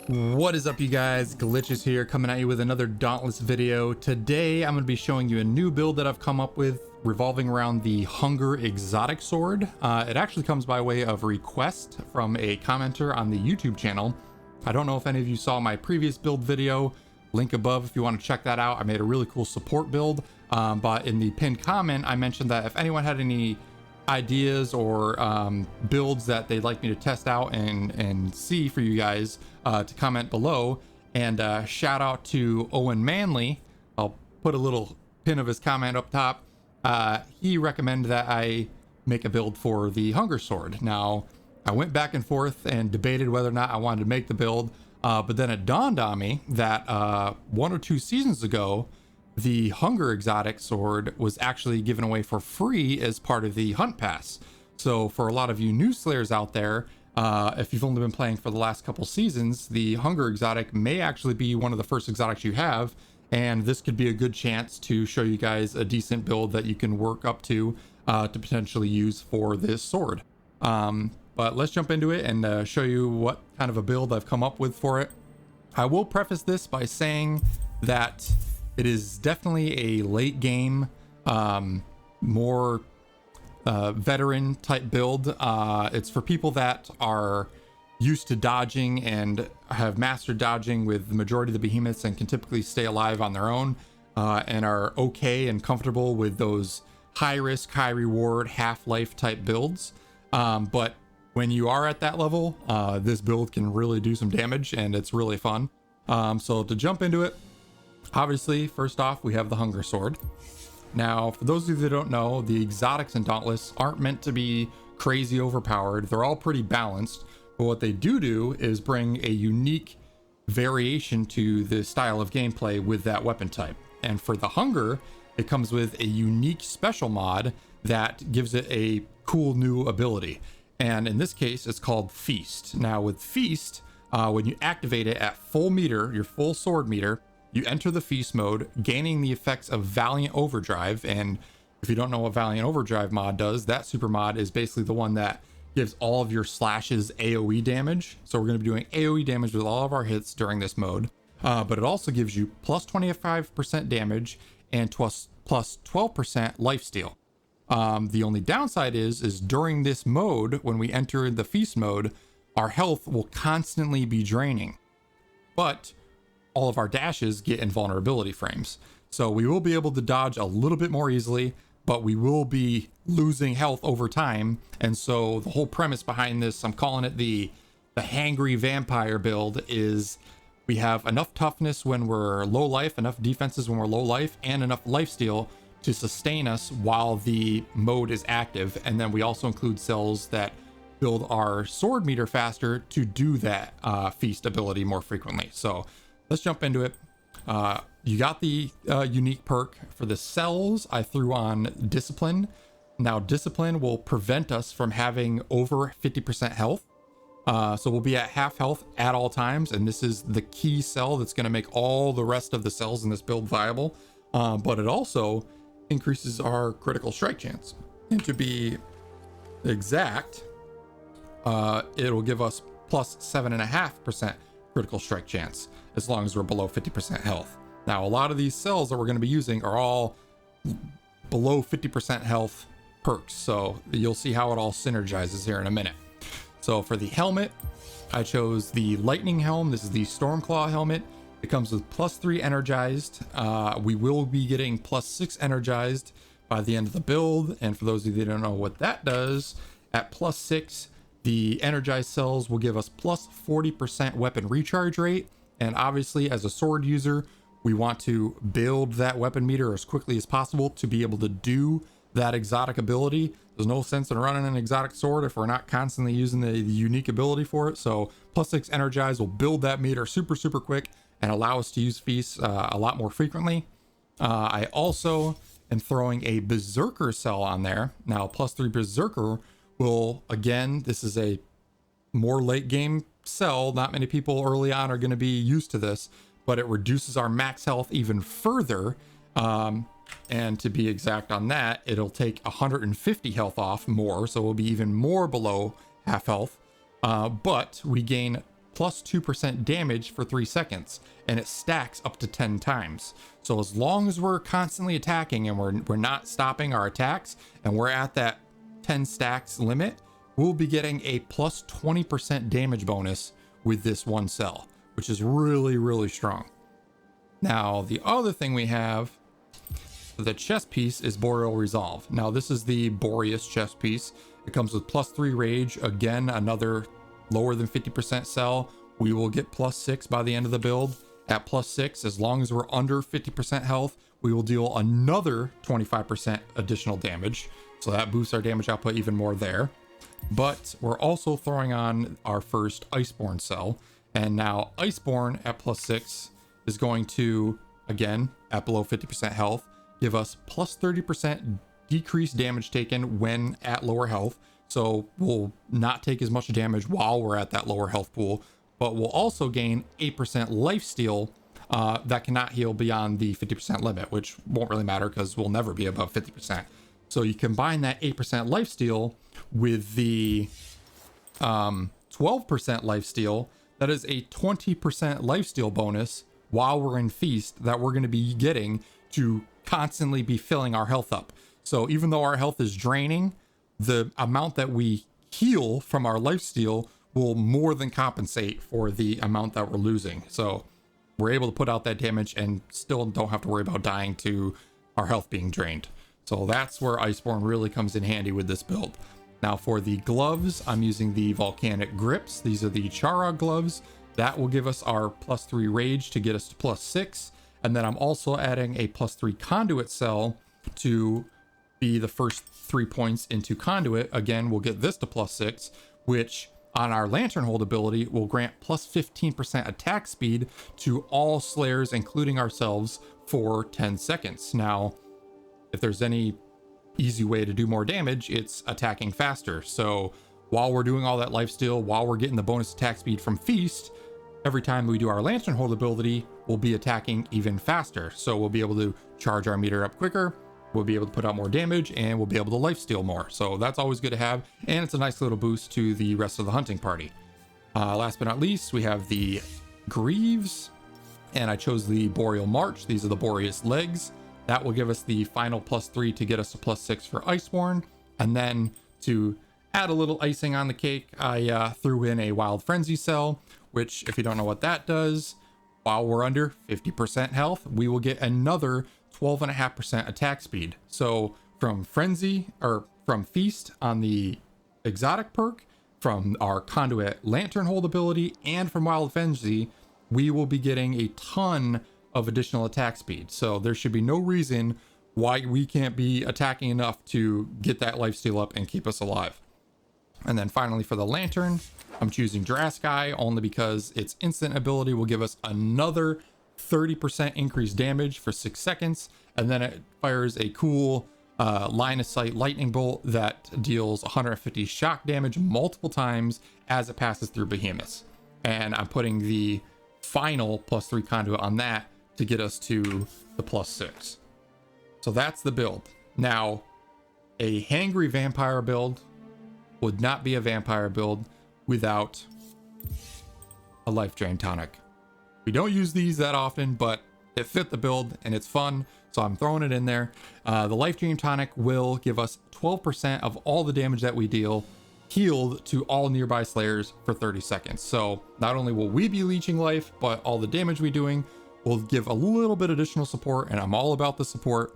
What is up, you guys? Glitchiz here, coming at you with another Dauntless video. Today I'm going to be showing you a new build that I've come up with revolving around the Hangry exotic sword. It actually comes by way of request from a commenter on the YouTube channel. I don't know if any of you saw my previous build video, link above if you want to check that out. I made a really cool support build, but in the pinned comment I mentioned that if anyone had any ideas or builds that they'd like me to test out and see for you guys, to comment below. And shout out to Owen Manley. I'll put a little pin of his comment up top. He recommended that I make a build for the Hunger Sword. Now, I went back and forth and debated whether or not I wanted to make the build, but then it dawned on me that 1 or 2 seasons ago, the Hunger exotic sword was actually given away for free as part of the hunt pass. So for a lot of you new slayers out there, if you've only been playing for the last couple seasons, the Hunger exotic may actually be one of the first exotics you have, and this could be a good chance to show you guys a decent build that you can work up to potentially use for this sword. But let's jump into it and show you what kind of a build I've come up with for it. I will preface this by saying that it is definitely a late game, more veteran type build. It's for people that are used to dodging and have mastered dodging with the majority of the behemoths and can typically stay alive on their own, and are okay and comfortable with those high risk, high reward, half-life type builds. But when you are at that level, this build can really do some damage and it's really fun. So to jump into it, obviously, first off, we have the Hunger Sword. Now, for those of you that don't know, the exotics in Dauntless aren't meant to be crazy overpowered. They're all pretty balanced, but what they do is bring a unique variation to the style of gameplay with that weapon type. And for the Hunger, it comes with a unique special mod that gives it a cool new ability. And in this case, it's called Feast. Now, with Feast, when you activate it at full meter, your full sword meter, you enter the Feast mode, gaining the effects of Valiant Overdrive. And if you don't know what Valiant Overdrive mod does, that super mod is basically the one that gives all of your slashes AoE damage. So we're going to be doing AoE damage with all of our hits during this mode. But it also gives you plus 25% damage and plus 12% lifesteal. The only downside is during this mode, when we enter the Feast mode, our health will constantly be draining. But all of our dashes get invulnerability frames. So we will be able to dodge a little bit more easily, but we will be losing health over time. And so the whole premise behind this, I'm calling it the Hangry Vampire build, is we have enough toughness when we're low life, enough defenses when we're low life, and enough lifesteal to sustain us while the mode is active. And then we also include cells that build our sword meter faster to do that Feast ability more frequently. So let's jump into it. You got the unique perk for the cells. I threw on Discipline. Now, Discipline will prevent us from having over 50% health. So we'll be at half health at all times. And this is the key cell that's going to make all the rest of the cells in this build viable. But it also increases our critical strike chance. And to be exact, it'll give us plus 7.5% critical strike chance as long as we're below 50% health. Now, a lot of these cells that we're going to be using are all below 50% health perks, so you'll see how it all synergizes here in a minute. So for the helmet, I chose the Lightning Helm. This is the Stormclaw helmet. It comes with plus 3 energized. We will be getting plus 6 energized by the end of the build, and for those of you that don't know what that does, at plus 6, the energized cells will give us plus 40% weapon recharge rate. And obviously, as a sword user, we want to build that weapon meter as quickly as possible to be able to do that exotic ability. There's no sense in running an exotic sword if we're not constantly using the unique ability for it. So plus 6 energized will build that meter super quick and allow us to use Feast a lot more frequently. I also am throwing a Berserker cell on there. Now, plus 3 Berserker will, again, this is a more late game cell. Not many people early on are going to be used to this, but it reduces our max health even further. And to be exact on that, it'll take 150 health off more, so we'll be even more below half health. But we gain plus 2% damage for 3 seconds, and it stacks up to 10 times. So as long as we're constantly attacking and we're not stopping our attacks, and we're at that 10 stacks limit, we'll be getting a plus 20% damage bonus with this one cell, which is really, really strong. Now, the other thing we have, the chest piece, is Boreal Resolve. Now, this is the Boreas chest piece. It comes with plus 3 rage. Again, another lower than 50% cell. We will get plus 6 by the end of the build. At plus 6, as long as we're under 50% health, we will deal another 25% additional damage. So that boosts our damage output even more there. But we're also throwing on our first Iceborne cell. And now Iceborne at plus 6 is going to, again, at below 50% health, give us plus 30% decreased damage taken when at lower health. So we'll not take as much damage while we're at that lower health pool, but we'll also gain 8% lifesteal that cannot heal beyond the 50% limit, which won't really matter because we'll never be above 50%. So you combine that 8% lifesteal with the 12% lifesteal, that is a 20% lifesteal bonus while we're in Feast that we're going to be getting to constantly be filling our health up. So even though our health is draining, the amount that we heal from our lifesteal will more than compensate for the amount that we're losing. So we're able to put out that damage and still don't have to worry about dying to our health being drained. So that's where Iceborne really comes in handy with this build. Now for the gloves, I'm using the Volcanic Grips. These are the Chara gloves. That will give us our plus 3 rage to get us to plus 6. And then I'm also adding a plus 3 conduit cell to be the first 3 points into conduit. Again, we'll get this to plus 6, which on our lantern hold ability will grant plus 15% attack speed to all slayers, including ourselves, for 10 seconds. Now, if there's any easy way to do more damage, it's attacking faster. So while we're doing all that lifesteal, while we're getting the bonus attack speed from Feast, every time we do our lantern hold ability, we'll be attacking even faster. So we'll be able to charge our meter up quicker, we'll be able to put out more damage, and we'll be able to lifesteal more. So that's always good to have, and it's a nice little boost to the rest of the hunting party. Last but not least, we have the Greaves, and I chose the Boreal March. These are the Boreas legs. That will give us the final plus 3 to get us to plus 6 for Iceborne. And then to add a little icing on the cake, I threw in a Wild Frenzy cell, which, if you don't know what that does, while we're under 50% health, we will get another 12.5% attack speed. So from Frenzy, or from Feast on the exotic perk, from our Conduit Lantern Hold ability, and from Wild Frenzy, we will be getting a ton of additional attack speed. So there should be no reason why we can't be attacking enough to get that lifesteal up and keep us alive. And then finally for the lantern, I'm choosing Draskai only because its instant ability will give us another 30% increased damage for 6 seconds, and then it fires a cool line of sight lightning bolt that deals 150 shock damage multiple times as it passes through behemoths. And I'm putting the final plus 3 conduit on that to get us to the plus 6. So that's the build. Now, a Hangry Vampire build would not be a vampire build without a life drain tonic. We don't use these that often, but it fit the build and it's fun, so I'm throwing it in there. The life drain tonic will give us 12% of all the damage that we deal healed to all nearby slayers for 30 seconds. So not only will we be leeching life, but all the damage we're doing will give a little bit additional support, and I'm all about the support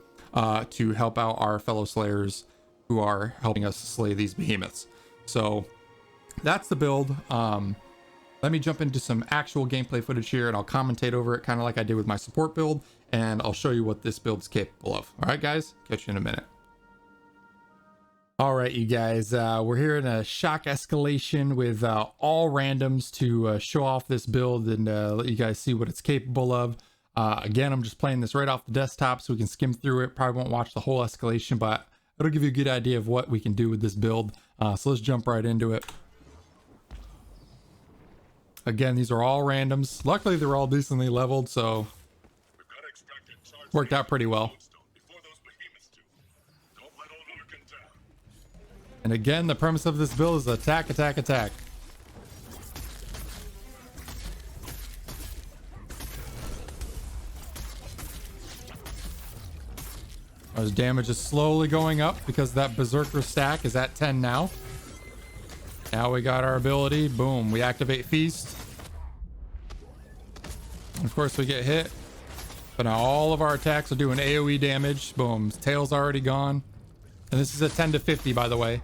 to help out our fellow slayers who are helping us slay these behemoths. So that's the build. Let me jump into some actual gameplay footage here and I'll commentate over it kind of like I did with my support build, and I'll show you what this build's capable of. All right, guys, catch you in a minute. All right, you guys, we're here in a shock escalation with all randoms to show off this build and let you guys see what it's capable of. Again, I'm just playing this right off the desktop so we can skim through it. Probably won't watch the whole escalation, but it'll give you a good idea of what we can do with this build. So let's jump right into it. Again, these are all randoms. Luckily, they're all decently leveled, so worked out pretty well. And again, the premise of this build is attack, attack, attack. His damage is slowly going up because that Berserker stack is at 10 now. Now we got our ability. Boom. We activate Feast. And of course, we get hit. But now all of our attacks are doing AoE damage. Boom. His tail's already gone. And this is a 10 to 50, by the way.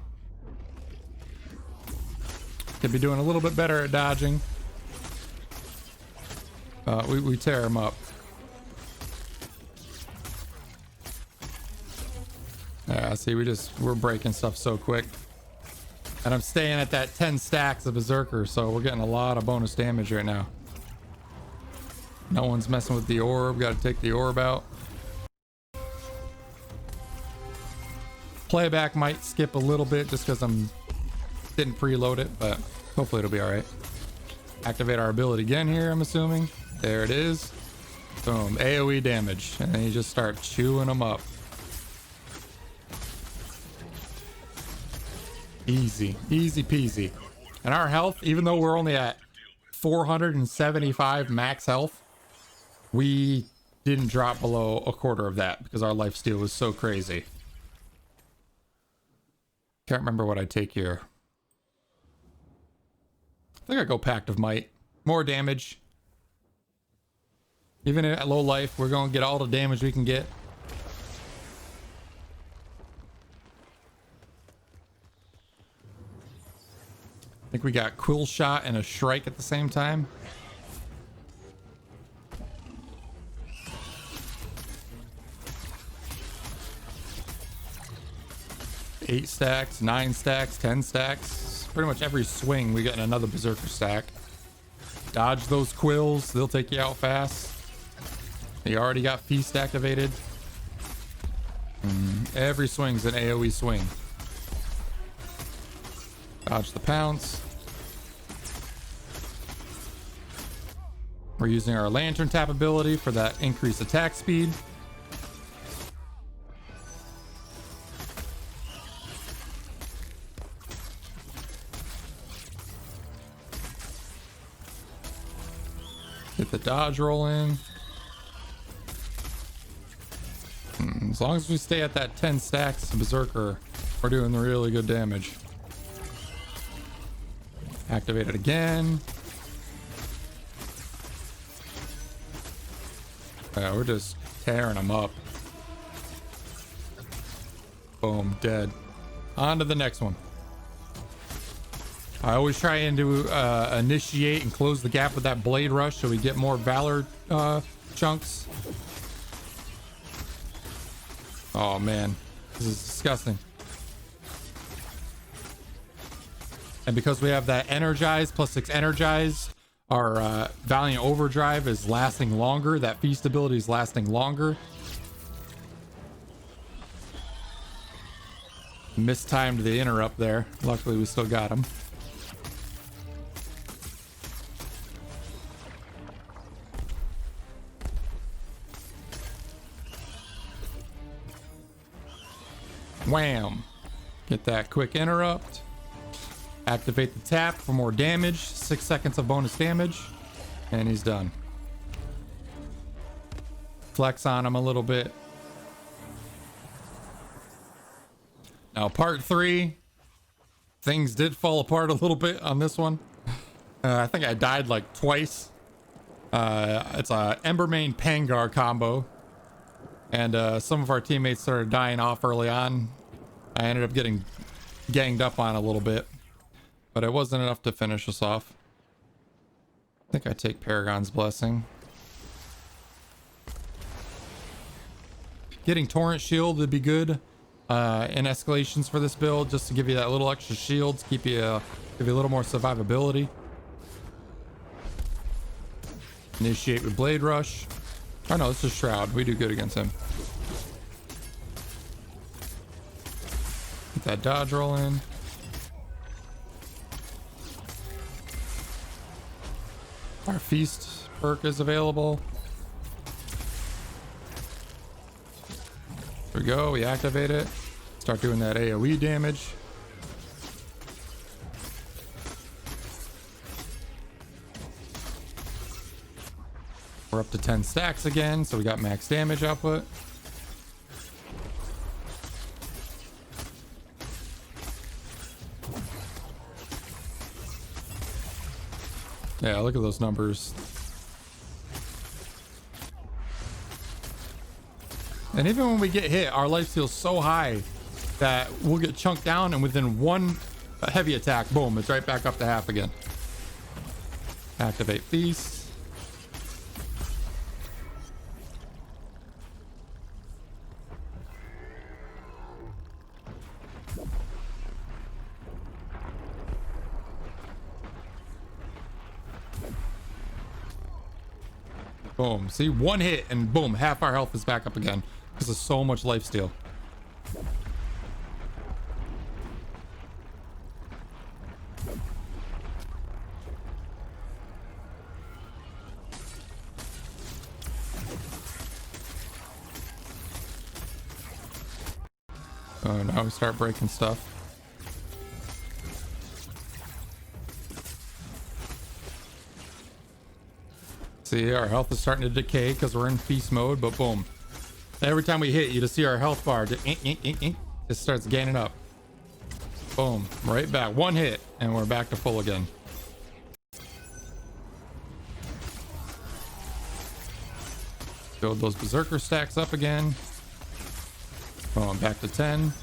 Could be doing a little bit better at dodging. We tear him up. Yeah, see, we're breaking stuff so quick. And I'm staying at that 10 stacks of Berserker, so we're getting a lot of bonus damage right now. No one's messing with the orb. Got to take the orb out. Playback might skip a little bit just because didn't preload it, but hopefully it'll be all right. Activate our ability again here, I'm assuming. There it is. Boom. AoE damage. And then you just start chewing them up. Easy. Easy peasy. And our health, even though we're only at 475 max health, we didn't drop below a quarter of that because our lifesteal was so crazy. Can't remember what I take here. I think I go Pact of Might. More damage. Even at low life, we're going to get all the damage we can get. I think we got Quill Shot and a Shrike at the same time. Eight stacks, 9 stacks, 10 stacks. Pretty much every swing we get another Berserker stack. Dodge those quills, they'll take you out fast. You already got Feast activated. Every swing's an AoE swing. Dodge the pounce. We're using our Lantern Tap ability for that increased attack speed. Get the dodge roll in. As long as we stay at that 10 stacks of Berserker, we're doing really good damage. Activate it again. Yeah, we're just tearing them up. Boom, dead. On to the next one. I always try and do initiate and close the gap with that Blade Rush so we get more Valor chunks. Oh man, this is disgusting. And because we have that Energize plus 6 Energize, our Valiant Overdrive is lasting longer. That Feast ability is lasting longer. Mistimed the interrupt there. Luckily we still got him. Wham! Get that quick interrupt. Activate the tap for more damage. 6 seconds of bonus damage. And he's done. Flex on him a little bit. Now part 3. Things did fall apart a little bit on this one. I think I died like twice. It's a Embermane Pangar combo. And some of our teammates started dying off early on. I ended up getting ganged up on a little bit. But it wasn't enough to finish us off. I think I take Paragon's Blessing. Getting Torrent Shield would be good in escalations for this build, just to give you that little extra shield, to keep you give you a little more survivability. Initiate with Blade Rush. Oh no, this is Shroud. We do good against him. Get that dodge roll in. Our Feast perk is available. There we go. We activate it. Start doing that AoE damage. We're up to 10 stacks again, so we got max damage output. Yeah, look at those numbers. And even when we get hit, our lifesteal's so high that we'll get chunked down, and within one heavy attack, boom, it's right back up to half again. Activate Feast. Boom. See, one hit and boom, half our health is back up again because of so much lifesteal. Oh, now we start breaking stuff. See, our health is starting to decay because we're in feast mode, but boom. Every time we hit, you just see our health bar just, just starts gaining up. Boom, right back. One hit, and we're back to full again. Build those berserker stacks up again. Boom, back to 10.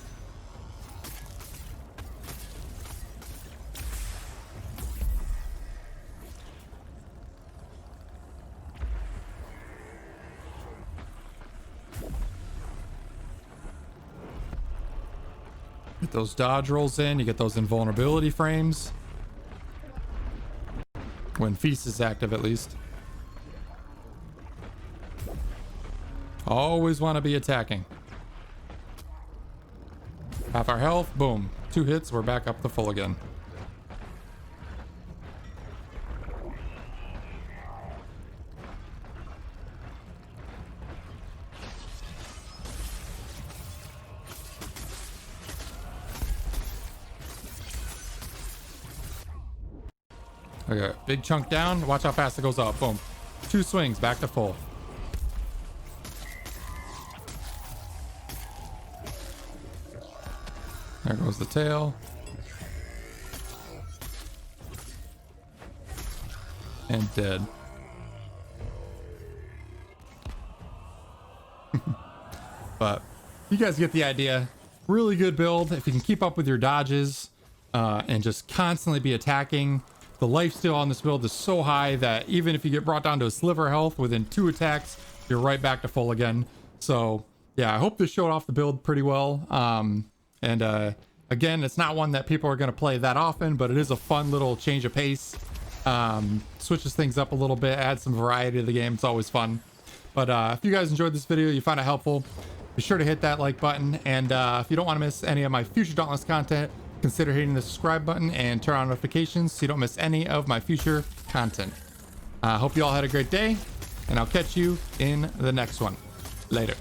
Get those dodge rolls in, you get those invulnerability frames. When Feast is active, at least. Always want to be attacking. Half our health, boom. 2 hits, we're back up to full again. Okay, big chunk down. Watch how fast it goes up. Boom. 2 swings, back to full. There goes the tail. And dead. But you guys get the idea. Really good build. If you can keep up with your dodges and just constantly be attacking. The lifesteal on this build is so high that even if you get brought down to a sliver health within 2 attacks, you're right back to full again. So yeah, I hope this showed off the build pretty well. Again, it's not one that people are going to play that often, but it is a fun little change of pace. Switches things up a little bit, adds some variety to the game. It's always fun. But if you guys enjoyed this video, you found it helpful, be sure to hit that like button. And if you don't want to miss any of my future Dauntless content, consider hitting the subscribe button and turn on notifications so you don't miss any of my future content. Hope you all had a great day, and I'll catch you in the next one. Later.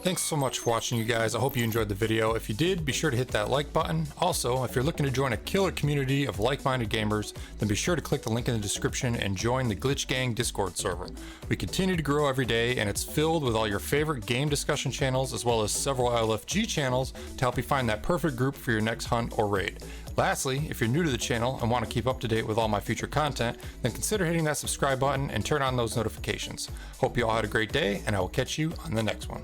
Thanks so much for watching, you guys. I hope you enjoyed the video. If you did, be sure to hit that like button. Also, if you're looking to join a killer community of like-minded gamers, then be sure to click the link in the description and join the Glitch Gang Discord server. We continue to grow every day, and it's filled with all your favorite game discussion channels, as well as several LFG channels to help you find that perfect group for your next hunt or raid. Lastly, if you're new to the channel and want to keep up to date with all my future content, then consider hitting that subscribe button and turn on those notifications. Hope you all had a great day, and I will catch you on the next one.